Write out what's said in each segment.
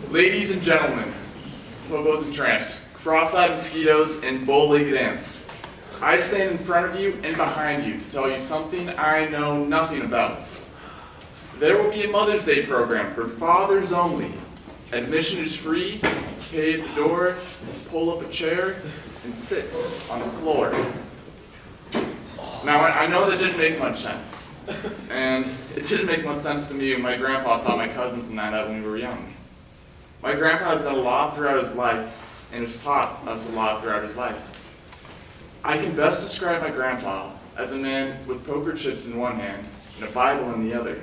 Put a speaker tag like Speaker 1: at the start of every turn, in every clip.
Speaker 1: Ladies and gentlemen, hobos and tramps, cross-eyed mosquitoes, and bow-legged ants, I stand in front of you and behind you to tell you something I know nothing about. There will be a Mother's Day program for fathers only. Admission is free, pay at the door, pull up a chair, and sit on the floor. Now, I know that didn't make much sense. And it didn't make much sense to me when my grandpa taught my cousins and I that when we were young. My grandpa has done a lot throughout his life and has taught us a lot throughout his life. I can best describe my grandpa as a man with poker chips in one hand and a Bible in the other.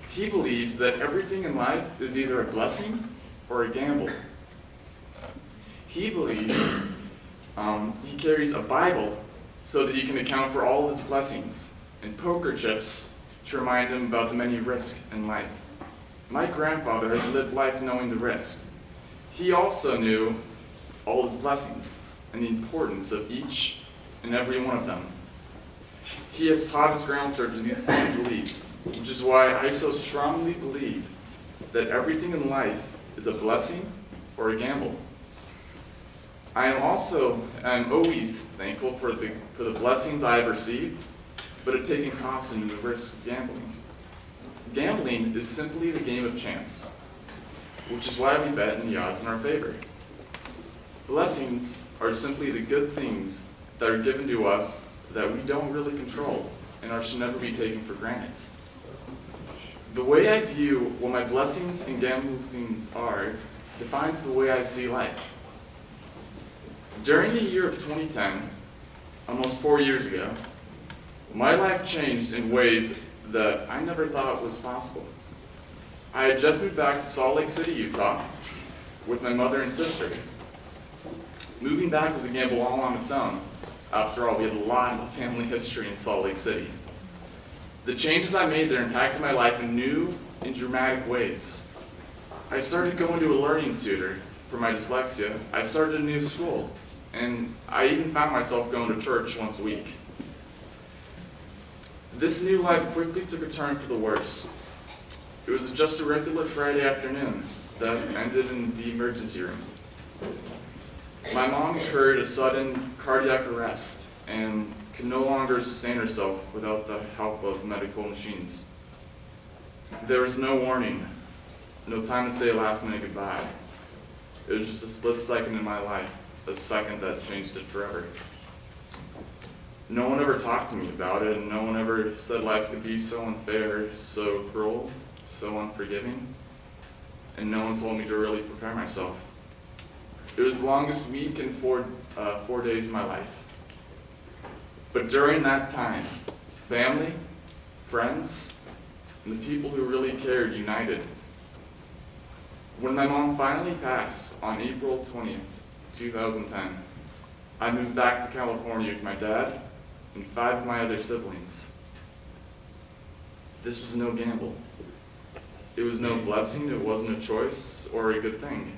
Speaker 1: He believes that everything in life is either a blessing or a gamble. He believes he carries a Bible so that he can account for all of his blessings, and poker chips to remind him about the many risks in life. My grandfather has lived life knowing the risk. He also knew all his blessings and the importance of each and every one of them. He has taught his grandchildren these same beliefs, which is why I so strongly believe that everything in life is a blessing or a gamble. I'm always thankful for the blessings I have received, but have taken caution in the risk of gambling. Gambling is simply the game of chance, which is why we bet and the odds in our favor. Blessings are simply the good things that are given to us that we don't really control and should never be taken for granted. The way I view what my blessings and gamblings are defines the way I see life. During the year of 2010, almost 4 years ago, my life changed in ways that I never thought was possible. I had just moved back to Salt Lake City, Utah, with my mother and sister. Moving back was a gamble all on its own. After all, we had a lot of family history in Salt Lake City. The changes I made there impacted my life in new and dramatic ways. I started going to a learning tutor for my dyslexia. I started a new school, and I even found myself going to church once a week. This new life quickly took a turn for the worse. It was just a regular Friday afternoon that ended in the emergency room. My mom incurred a sudden cardiac arrest and could no longer sustain herself without the help of medical machines. There was no warning, no time to say a last-minute goodbye. It was just a split second in my life, a second that changed it forever. No one ever talked to me about it, and no one ever said life could be so unfair, so cruel, so unforgiving, and no one told me to really prepare myself. It was the longest week and 4 days of my life. But during that time, family, friends, and the people who really cared united. When my mom finally passed on April 20th, 2010, I moved back to California with my dad and 5 of my other siblings. This was no gamble. It was no blessing, it wasn't a choice or a good thing.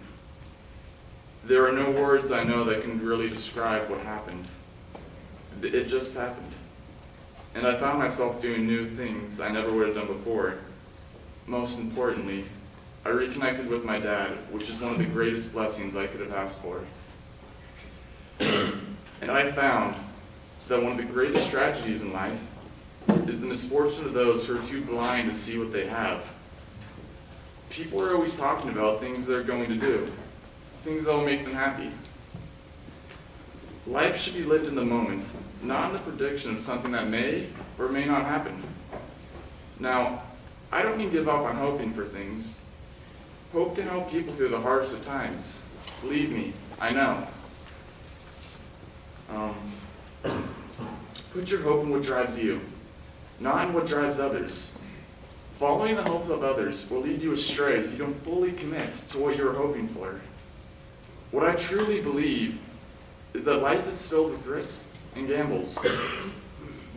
Speaker 1: There are no words I know that can really describe what happened. It just happened. And I found myself doing new things I never would have done before. Most importantly, I reconnected with my dad, which is one of the greatest blessings I could have asked for. And I found that one of the greatest tragedies in life is the misfortune of those who are too blind to see what they have. People are always talking about things they're going to do, things that will make them happy. Life should be lived in the moment, not in the prediction of something that may or may not happen. Now, I don't mean give up on hoping for things. Hope can help people through the hardest of times. Believe me, I know. Put your hope in what drives you, not in what drives others. Following the hope of others will lead you astray if you don't fully commit to what you are hoping for. What I truly believe is that life is filled with risk and gambles,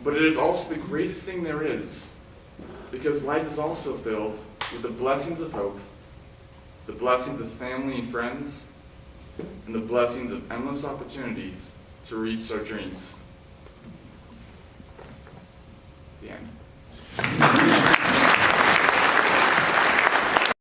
Speaker 1: but it is also the greatest thing there is, because life is also filled with the blessings of hope, the blessings of family and friends, and the blessings of endless opportunities to reach our dreams. The end.